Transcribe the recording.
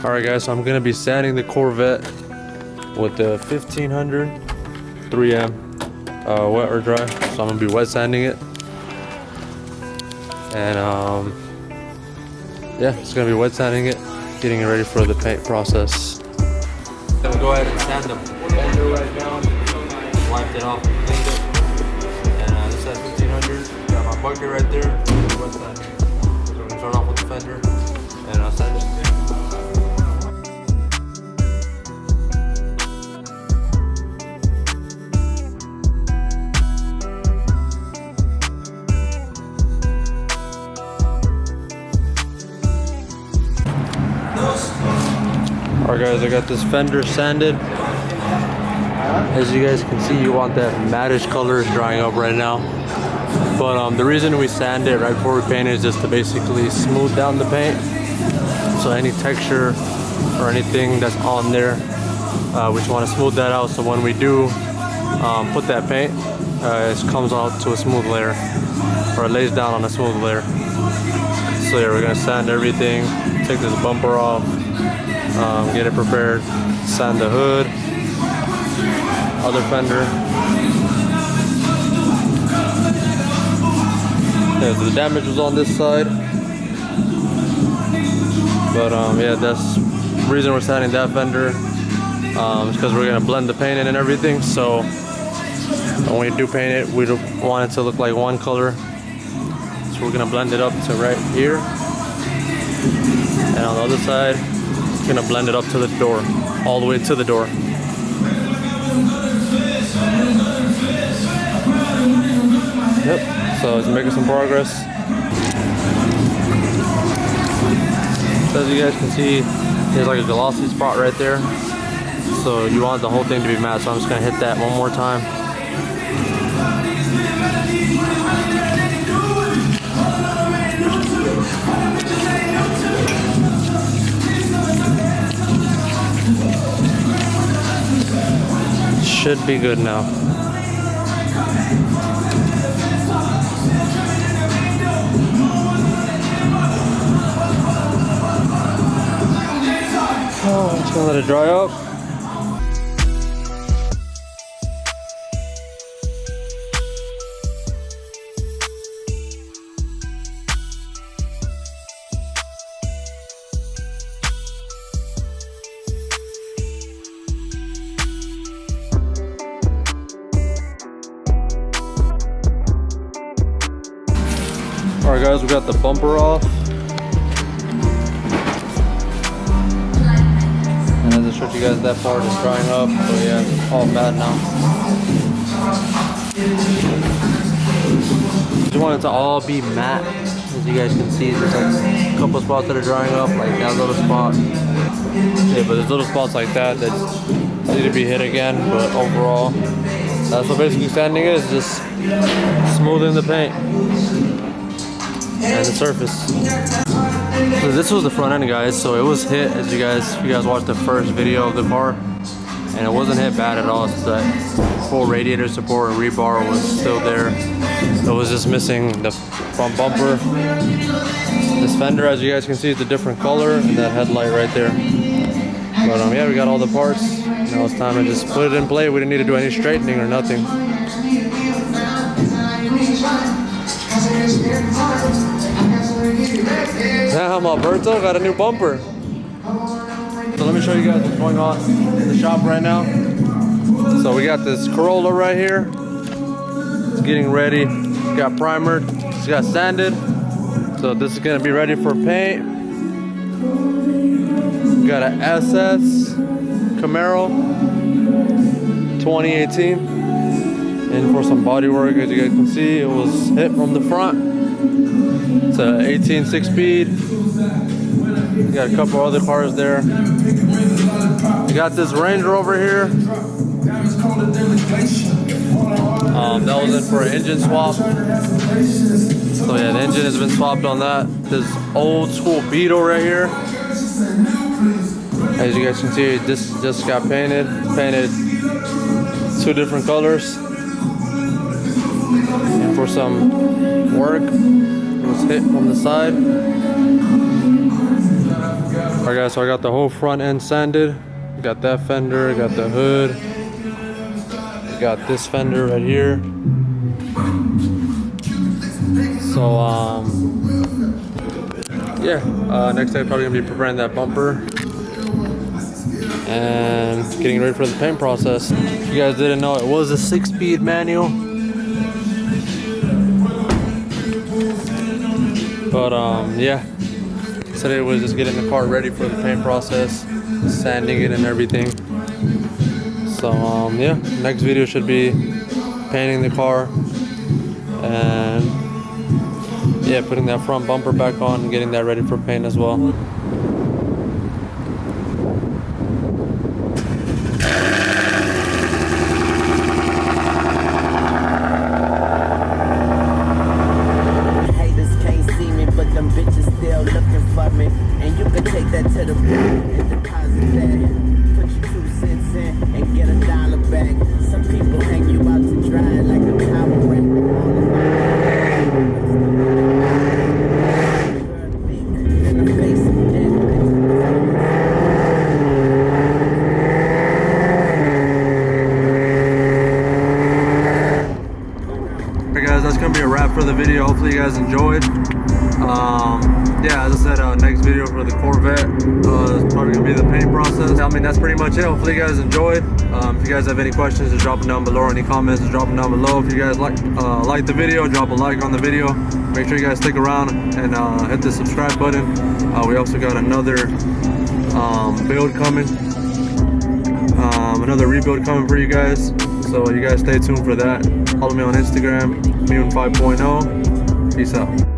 Alright guys, so I'm going to be sanding the Corvette with the 1500 3M wet or dry. So I'm going to be wet sanding it. And yeah, it's going to be wet sanding it, getting it ready for the paint process. I'm going to go ahead and sand the fender right now. Wiped it off and cleaned it. And this is 1500. Got my bucket right there. Wet sanding. So we're going to start off with the fender and I'll sand it. Alright guys, I got this fender sanded. As you guys can see, you want that mattish color is drying up right now. But the reason we sand it right before we paint it is just to basically smooth down the paint. So any texture or anything that's on there, we just want to smooth that out. So when we do put that paint, it comes out to a smooth layer, or it lays down on a smooth layer. So yeah, we're gonna sand everything, take this bumper off, get it prepared, sand the hood, other fender. Yeah, the damage was on this side, but yeah, that's the reason we're sanding that fender, is because we're gonna blend the paint in and everything. So when we do paint it, we don't want it to look like one color. So we're gonna blend it up to right here, and on the other side, we're gonna blend it up to the door, all the way to the door. Yep. So it's making some progress. So as you guys can see, there's like a glossy spot right there. So you want the whole thing to be matte. So I'm just gonna hit that one more time. Should be good now. Oh, just gonna let it dry up. Alright guys, we got the bumper off. And I just showed you guys that part is drying up, so yeah, it's all matte now. Just want it to all be matte. As you guys can see, there's like a couple spots that are drying up, like that little spot. Yeah, but there's little spots like that that need to be hit again, but overall, that's what basically sanding is, just smoothing the paint and the surface. So this was the front end, guys. So it was hit, as you guys watched the first video of the car, and it wasn't hit bad at all. So that full radiator support and rebar was still there. It was just missing the front bumper. This fender, as you guys can see, is a different color, and that headlight right there. But yeah, we got all the parts. Now it's time to just put it in play. We didn't need to do any straightening or nothing. Damn, Alberto got a new bumper. So let me show you guys what's going on in the shop right now. So we got this Corolla right here. It's getting ready. It's got primered. It's got sanded. So this is gonna be ready for paint. We got an SS Camaro 2018. And for some body work, as you guys can see, it was hit from the front. It's a 18 6-speed. We got a couple other cars there. We got this Range Rover here. That was in for an engine swap. So yeah, the engine has been swapped on that. This old school Beetle right here. As you guys can see, this just got painted 2 different colors. And for some work, it was hit from the side. Alright guys, so I got the whole front end sanded. Got that fender, got the hood, got this fender right here. So yeah, next day probably gonna be preparing that bumper and getting ready for the paint process. If you guys didn't know, it was a 6-speed manual, but yeah, today was just getting the car ready for the paint process, sanding it and everything. So yeah, next video should be painting the car and yeah, putting that front bumper back on and getting that ready for paint as well. Haters can't see me, but them bitches still looking for me. And you can take that to the bank and deposit that. Put your 2 cents in and get $1 back. Some people hang you out to dry like a power rent. Alright guys, that's gonna be a wrap for the video. Hopefully you guys enjoyed. Yeah, as I said, next video for the Corvette is probably gonna be the paint process. I mean, that's pretty much it. Hopefully you guys enjoyed. If you guys have any questions, just drop them down below, or any comments, just drop them down below. If you guys like the video, drop a like on the video. Make sure you guys stick around and hit the subscribe button. We also got another build coming, another rebuild coming for you guys. So you guys stay tuned for that. Follow me on Instagram, Mune 5.0. Peace out.